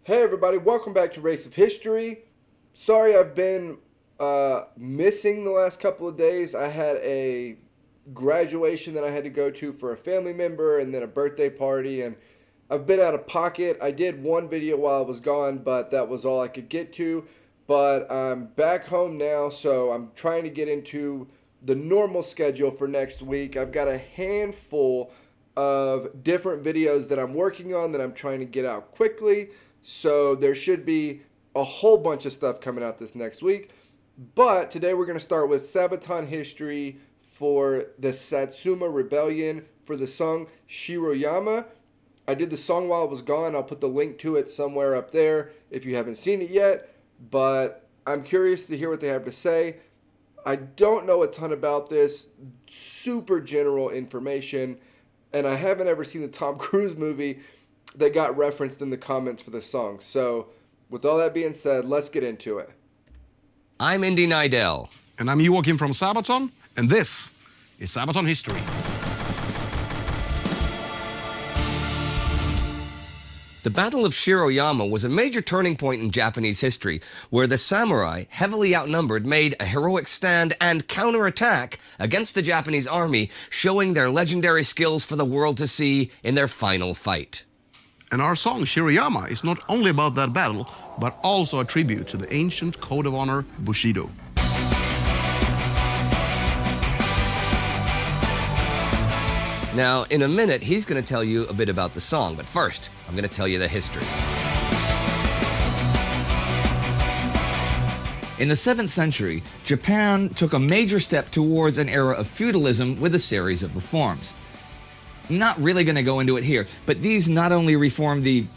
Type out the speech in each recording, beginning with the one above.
Hey everybody, welcome back to Race of History. Sorry I've been missing the last couple of days. I had a graduation that I had to go to for a family member and then a birthday party, and I've been out of pocket. I did one video while I was gone, but that was all I could get to. But I'm back home now, so I'm trying to get into the normal schedule for next week. I've got a handful of different videos that I'm working on that I'm trying to get out quickly. So there should be a whole bunch of stuff coming out this next week. But today we're going to start with Sabaton history for the Satsuma Rebellion for the song History-Shiroyama. I did the song while I was gone. I'll put the link to it somewhere up there if you haven't seen it yet. But I'm curious to hear what they have to say. I don't know a ton about this. Super general information. And I haven't ever seen the Tom Cruise movie that got referenced in the comments for the song. So, with all that being said, let's get into it. I'm Indy Nidell. And I'm Joachim from Sabaton, and this is Sabaton History. The Battle of History-Shiroyama was a major turning point in Japanese history, where the samurai, heavily outnumbered, made a heroic stand and counterattack against the Japanese army, showing their legendary skills for the world to see in their final fight. And our song, History-Shiroyama, is not only about that battle, but also a tribute to the ancient code of honor, Bushido. Now, in a minute, he's going to tell you a bit about the song, but first, I'm going to tell you the history. In the 7th century, Japan took a major step towards an era of feudalism with a series of reforms. Not really going to go into it here, but these not only reformed the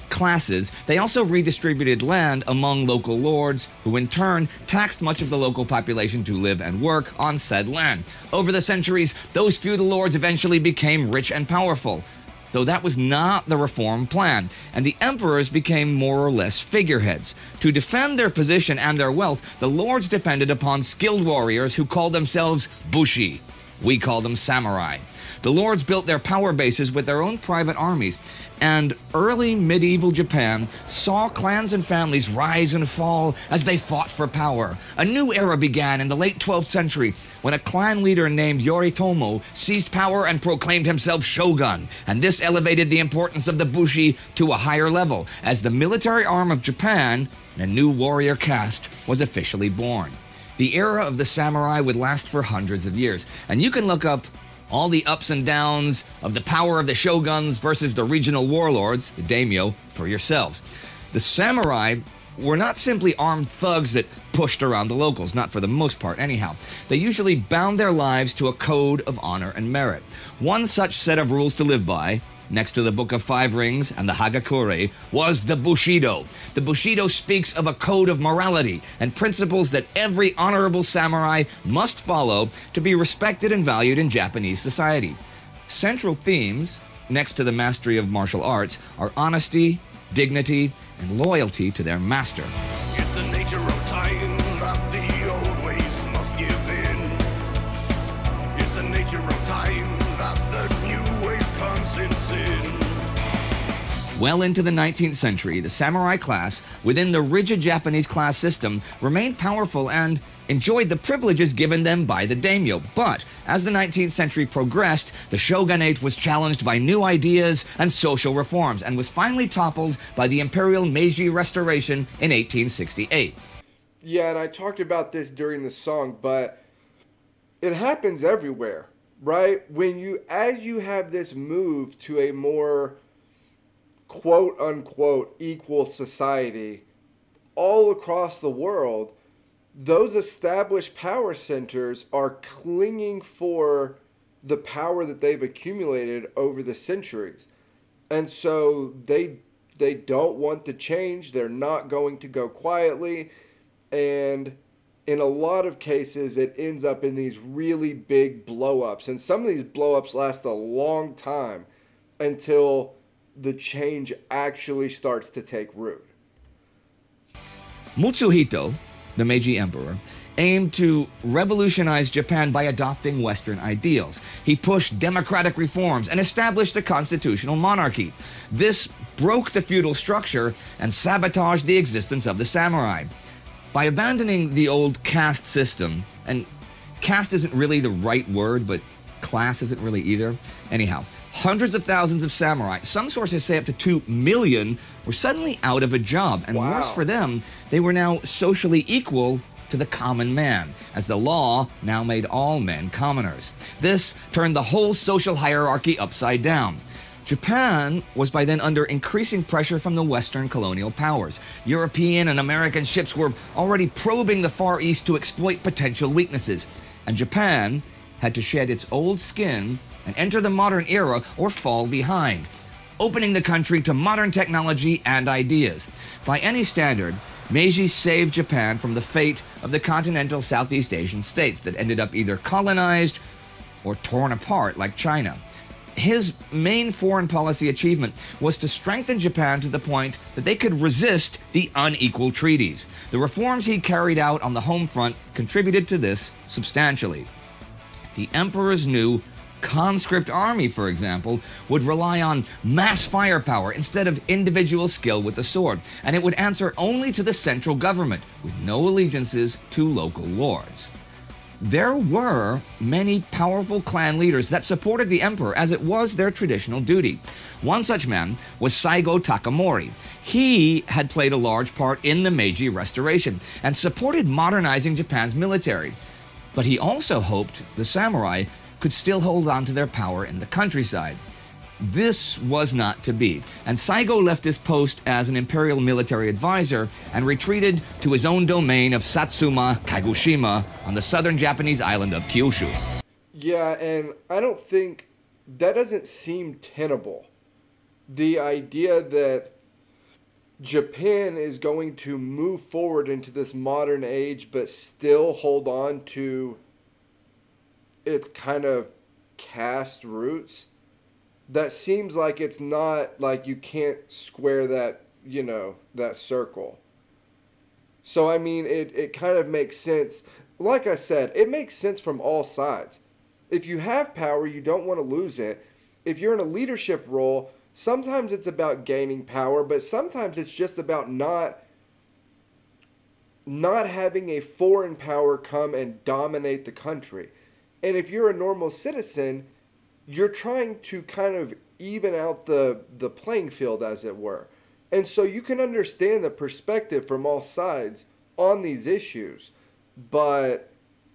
classes, they also redistributed land among local lords, who in turn taxed much of the local population to live and work on said land. Over the centuries, those feudal lords eventually became rich and powerful, though that was not the reform plan, and the emperors became more or less figureheads. To defend their position and their wealth, the lords depended upon skilled warriors who called themselves bushi. We call them samurai. The lords built their power bases with their own private armies, and early medieval Japan saw clans and families rise and fall as they fought for power. A new era began in the late 12th century when a clan leader named Yoritomo seized power and proclaimed himself shogun, and this elevated the importance of the bushi to a higher level. As the military arm of Japan, a new warrior caste was officially born. The era of the samurai would last for hundreds of years, and you can look up all the ups and downs of the power of the shoguns versus the regional warlords, the daimyo, for yourselves. The samurai were not simply armed thugs that pushed around the locals, not for the most part anyhow. They usually bound their lives to a code of honor and merit. One such set of rules to live by, next to the Book of Five Rings and the Hagakure, was the Bushido. The Bushido speaks of a code of morality and principles that every honorable samurai must follow to be respected and valued in Japanese society. Central themes, next to the mastery of martial arts, are honesty, dignity, and loyalty to their master. It's the nature of time that the old ways must give in. It's the nature of time that the new ways comes in sin. Well into the 19th century, the samurai class, within the rigid Japanese class system, remained powerful and enjoyed the privileges given them by the daimyo. But as the 19th century progressed, the shogunate was challenged by new ideas and social reforms, and was finally toppled by the imperial Meiji Restoration in 1868. Yeah, and I talked about this during the song, but it happens everywhere, right? As you have this move to a more quote-unquote equal society all across the world, those established power centers are clinging for the power that they've accumulated over the centuries. And so they don't want the change. They're not going to go quietly. And in a lot of cases, it ends up in these really big blow-ups. And some of these blow-ups last a long time until the change actually starts to take root. Mutsuhito, the Meiji emperor, aimed to revolutionize Japan by adopting Western ideals. He pushed democratic reforms and established a constitutional monarchy. This broke the feudal structure and sabotaged the existence of the samurai. By abandoning the old caste system, and caste isn't really the right word, but class isn't really either. Anyhow, hundreds of thousands of samurai, some sources say up to 2 million, were suddenly out of a job. And Wow. worse for them, they were now socially equal to the common man, as the law now made all men commoners. This turned the whole social hierarchy upside down. Japan was by then under increasing pressure from the Western colonial powers. European and American ships were already probing the Far East to exploit potential weaknesses, and Japan had to shed its old skin and enter the modern era or fall behind, opening the country to modern technology and ideas. By any standard, Meiji saved Japan from the fate of the continental Southeast Asian states that ended up either colonized or torn apart like China. His main foreign policy achievement was to strengthen Japan to the point that they could resist the unequal treaties. The reforms he carried out on the home front contributed to this substantially. The emperor's new conscript army, for example, would rely on mass firepower instead of individual skill with the sword, and it would answer only to the central government, with no allegiances to local lords. There were many powerful clan leaders that supported the emperor, as it was their traditional duty. One such man was Saigo Takamori. He had played a large part in the Meiji Restoration and supported modernizing Japan's military. But he also hoped the samurai could still hold on to their power in the countryside. This was not to be, and Saigo left his post as an imperial military advisor and retreated to his own domain of Satsuma, Kagoshima, on the southern Japanese island of Kyushu. Yeah, and I don't think that doesn't seem tenable. The idea that Japan is going to move forward into this modern age but still hold on to its kind of caste roots, that seems like it's not, like you can't square that, that circle. So, I mean, it kind of makes sense. Like I said, it makes sense from all sides. If you have power, you don't want to lose it. If you're in a leadership role, sometimes it's about gaining power, but sometimes it's just about not having a foreign power come and dominate the country. And if you're a normal citizen, you're trying to kind of even out the playing field, as it were. And so you can understand the perspective from all sides on these issues. But,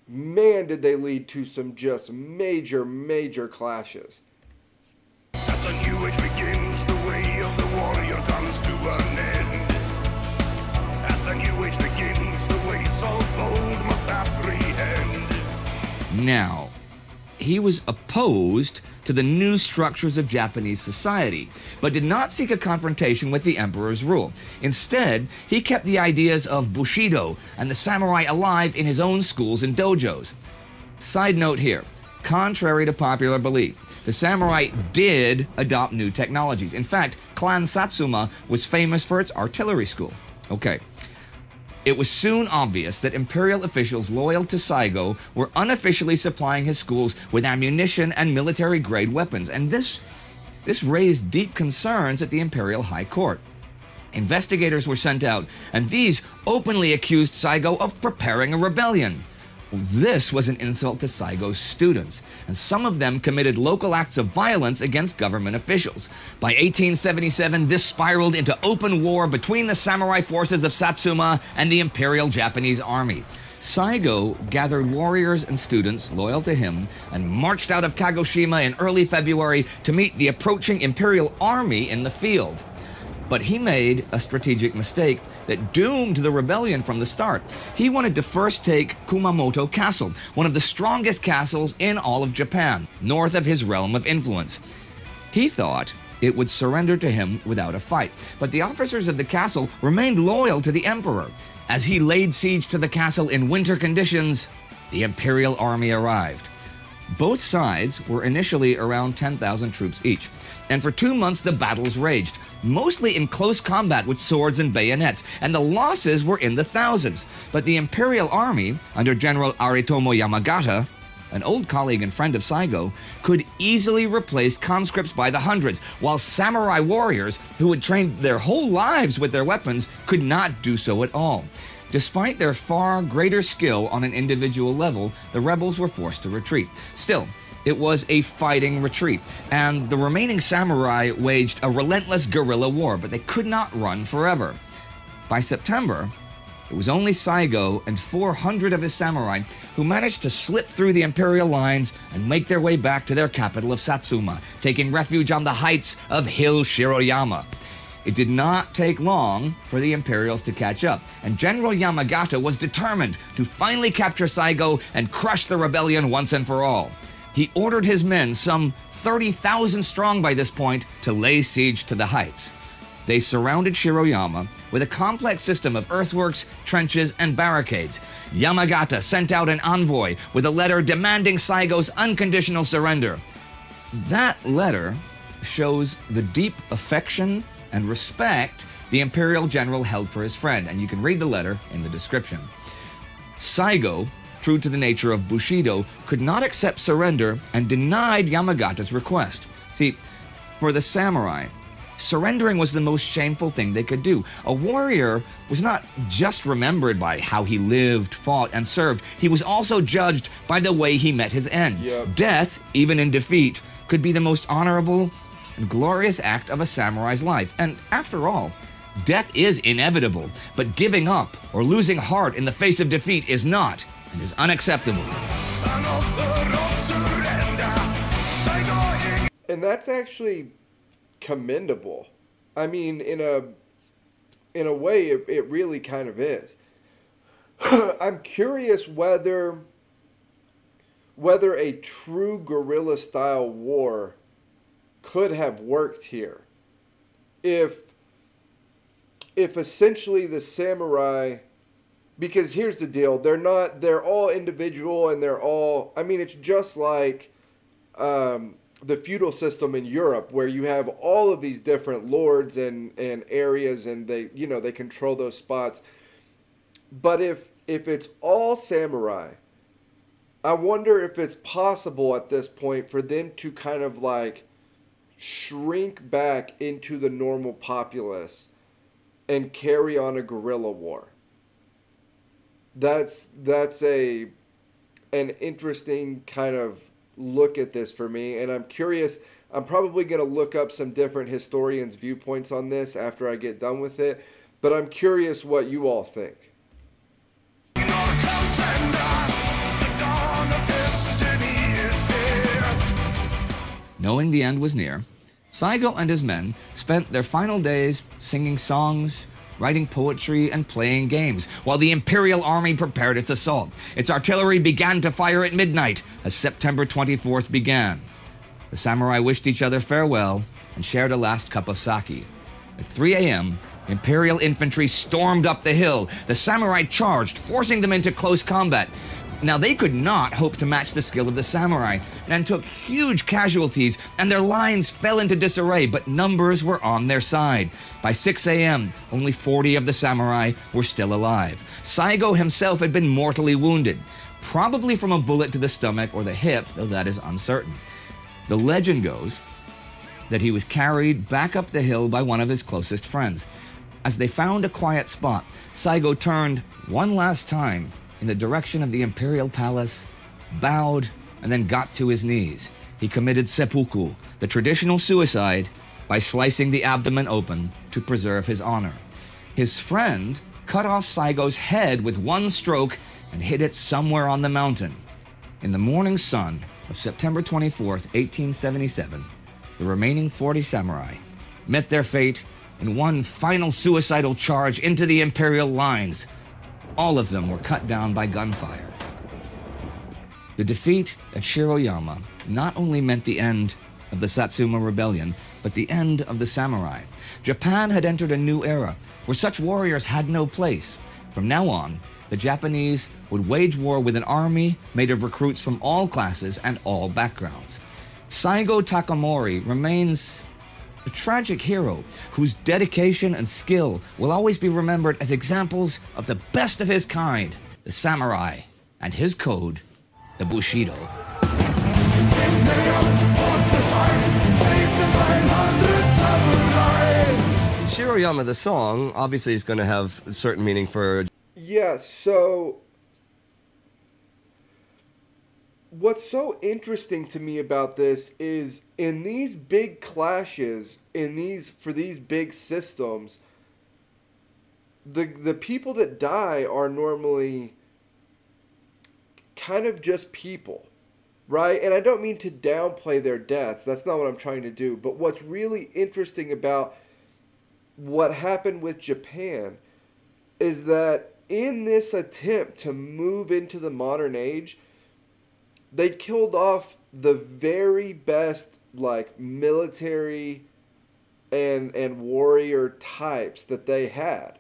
man, did they lead to some just major, major clashes. As a new age begins, the way of the warrior comes to an end. As a new age begins, the ways of old must apprehend. Now, he was opposed to the new structures of Japanese society, but did not seek a confrontation with the emperor's rule. Instead, he kept the ideas of Bushido and the samurai alive in his own schools and dojos. Side note here, contrary to popular belief, the samurai did adopt new technologies. In fact, Clan Satsuma was famous for its artillery school. Okay. It was soon obvious that imperial officials loyal to Saigo were unofficially supplying his schools with ammunition and military-grade weapons, and this raised deep concerns at the imperial high court. Investigators were sent out, and these openly accused Saigo of preparing a rebellion. This was an insult to Saigo's students, and some of them committed local acts of violence against government officials. By 1877, this spiraled into open war between the samurai forces of Satsuma and the Imperial Japanese Army. Saigo gathered warriors and students loyal to him and marched out of Kagoshima in early February to meet the approaching Imperial Army in the field. But he made a strategic mistake that doomed the rebellion from the start. He wanted to first take Kumamoto Castle, one of the strongest castles in all of Japan, north of his realm of influence. He thought it would surrender to him without a fight, but the officers of the castle remained loyal to the emperor. As he laid siege to the castle in winter conditions, the Imperial Army arrived. Both sides were initially around 10,000 troops each, and for 2 months the battles raged. mostly in close combat with swords and bayonets, and the losses were in the thousands. But the imperial army, under General Aritomo Yamagata, an old colleague and friend of Saigo, could easily replace conscripts by the hundreds, while samurai warriors, who had trained their whole lives with their weapons, could not do so at all. Despite their far greater skill on an individual level, the rebels were forced to retreat. Still, it was a fighting retreat, and the remaining samurai waged a relentless guerrilla war, but they could not run forever. By September, it was only Saigo and 400 of his samurai who managed to slip through the imperial lines and make their way back to their capital of Satsuma, taking refuge on the heights of Hill-Shiroyama. It did not take long for the Imperials to catch up, and General Yamagata was determined to finally capture Saigo and crush the rebellion once and for all. He ordered his men, some 30,000 strong by this point, to lay siege to the heights. They surrounded Shiroyama with a complex system of earthworks, trenches, and barricades. Yamagata sent out an envoy with a letter demanding Saigo's unconditional surrender. That letter shows the deep affection and respect the imperial general held for his friend, and you can read the letter in the description. Saigo, true to the nature of Bushido, could not accept surrender and denied Yamagata's request. See, for the samurai, surrendering was the most shameful thing they could do. A warrior was not just remembered by how he lived, fought, and served. He was also judged by the way he met his end. Yep. Death, even in defeat, could be the most honorable and glorious act of a samurai's life. And after all, death is inevitable, but giving up or losing heart in the face of defeat is not, and is unacceptable. And that's actually commendable. I mean, in a way, it really kind of is. I'm curious whether a true guerrilla-style war could have worked here. If essentially the samurai, because here's the deal, they're all individual, and it's just like the feudal system in Europe, where you have all of these different lords and areas, and they control those spots. But if it's all samurai, I wonder if it's possible at this point for them to kind of like shrink back into the normal populace and carry on a guerrilla war. That's an interesting kind of look at this for me, and I'm curious. I'm probably going to look up some different historians' viewpoints on this after I get done with it, but I'm curious what you all think. Knowing the end was near, Saigo and his men spent their final days singing songs, writing poetry, and playing games, while the imperial army prepared its assault. Its artillery began to fire at midnight as September 24th began. The samurai wished each other farewell and shared a last cup of sake. At 3 a.m., imperial infantry stormed up the hill. The samurai charged, forcing them into close combat. Now, they could not hope to match the skill of the samurai, and took huge casualties, and their lines fell into disarray, but numbers were on their side. By 6 a.m., only 40 of the samurai were still alive. Saigo himself had been mortally wounded, probably from a bullet to the stomach or the hip, though that is uncertain. The legend goes that he was carried back up the hill by one of his closest friends. As they found a quiet spot, Saigo turned one last time in the direction of the imperial palace, bowed, and then got to his knees. He committed seppuku, the traditional suicide, by slicing the abdomen open to preserve his honor. His friend cut off Saigo's head with one stroke and hid it somewhere on the mountain. In the morning sun of September 24th, 1877, the remaining 40 samurai met their fate in one final suicidal charge into the imperial lines. All of them were cut down by gunfire. The defeat at Shiroyama not only meant the end of the Satsuma Rebellion, but the end of the samurai. Japan had entered a new era where such warriors had no place. From now on, the Japanese would wage war with an army made of recruits from all classes and all backgrounds. Saigo Takamori remains A tragic hero whose dedication and skill will always be remembered as examples of the best of his kind, the samurai, and his code, the Bushido. Shiroyama, the song, obviously is going to have a certain meaning for... Yeah, so what's so interesting to me about this is in these big clashes, for these big systems, the people that die are normally kind of just people, right? And I don't mean to downplay their deaths. That's not what I'm trying to do. But what's really interesting about what happened with Japan is that in this attempt to move into the modern age, they killed off the very best, like, military and warrior types that they had,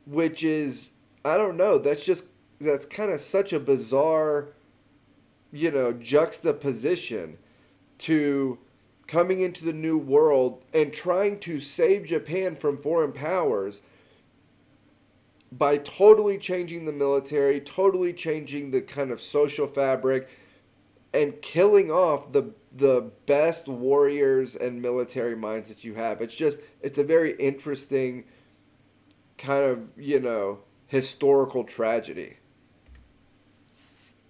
which is, I don't know, that's kind of such a bizarre, juxtaposition to coming into the new world and trying to save Japan from foreign powers by totally changing the military, totally changing the kind of social fabric, and killing off the best warriors and military minds that you have. It's a very interesting kind of, historical tragedy.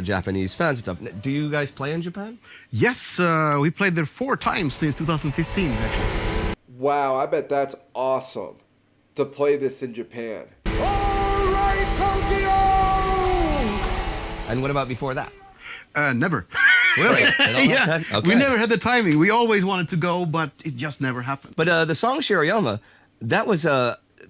Japanese fans and stuff. Do you guys play in Japan? Yes, we played there 4 times since 2015, actually. Wow, I bet that's awesome to play this in Japan. All right, Tokyo! And what about before that? Never. Really? Yeah, we never had the timing. We always wanted to go, but it just never happened. But the song Shiroyama, that was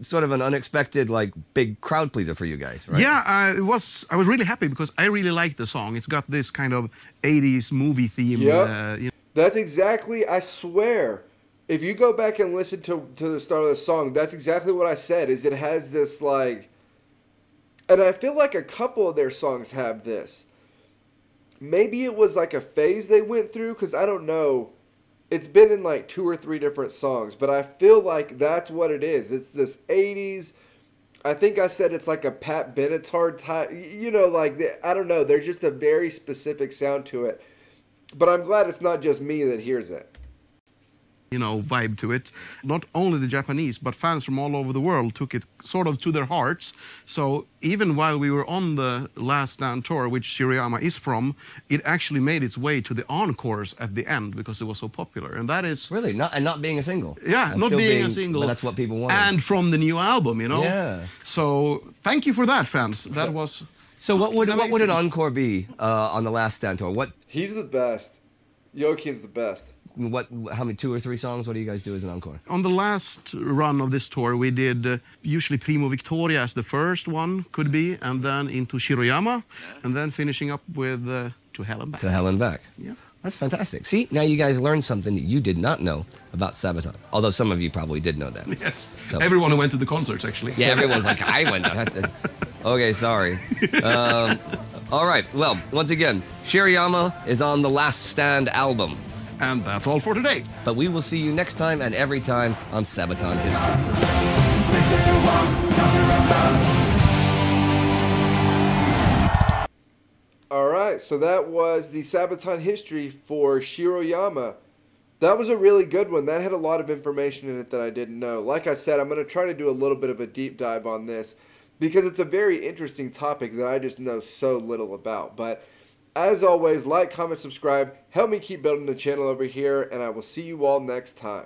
sort of an unexpected, like, big crowd pleaser for you guys, right? Yeah, I was really happy because I really liked the song. It's got this kind of 80s movie theme. Yep. That's exactly, I swear, if you go back and listen to the start of the song, that's exactly what I said, is it has this, like, and I feel like a couple of their songs have this. Maybe it was like a phase they went through, because I don't know. It's been in like 2 or 3 different songs, but I feel like that's what it is. It's this 80s, I think I said it's like a Pat Benatar type, I don't know. There's just a very specific sound to it. But I'm glad it's not just me that hears it. Vibe to it. Not only the Japanese, but fans from all over the world took it sort of to their hearts. So even while we were on the Last Stand tour, which Shiroyama is from, it actually made its way to the encores at the end because it was so popular. And that is... Really? Not being a single? Yeah, not being a single. But that's what people wanted. And from the new album, Yeah. So thank you for that, fans. That was... So what would an encore be on the Last Stand tour? He's the best. Joachim's the best. How many, 2 or 3 songs? What do you guys do as an encore? On the last run of this tour, we did usually Primo Victoria as the first one could be, and then into Shiroyama, and then finishing up with To Hell and Back. To Hell and Back. Yeah. That's fantastic. See, now you guys learned something that you did not know about Sabaton. Although some of you probably did know that. Yes. So, everyone who went to the concerts, actually. Yeah, everyone's like, I went. Okay, sorry. All right. Well, once again, Shiroyama is on the Last Stand album. And that's all for today. But we will see you next time and every time on Sabaton History. All right, so that was the Sabaton History for Shiroyama. That was a really good one. That had a lot of information in it that I didn't know. Like I said, I'm going to try to do a little bit of a deep dive on this because it's a very interesting topic that I just know so little about. But as always, like, comment, subscribe. Help me keep building the channel over here, and I will see you all next time.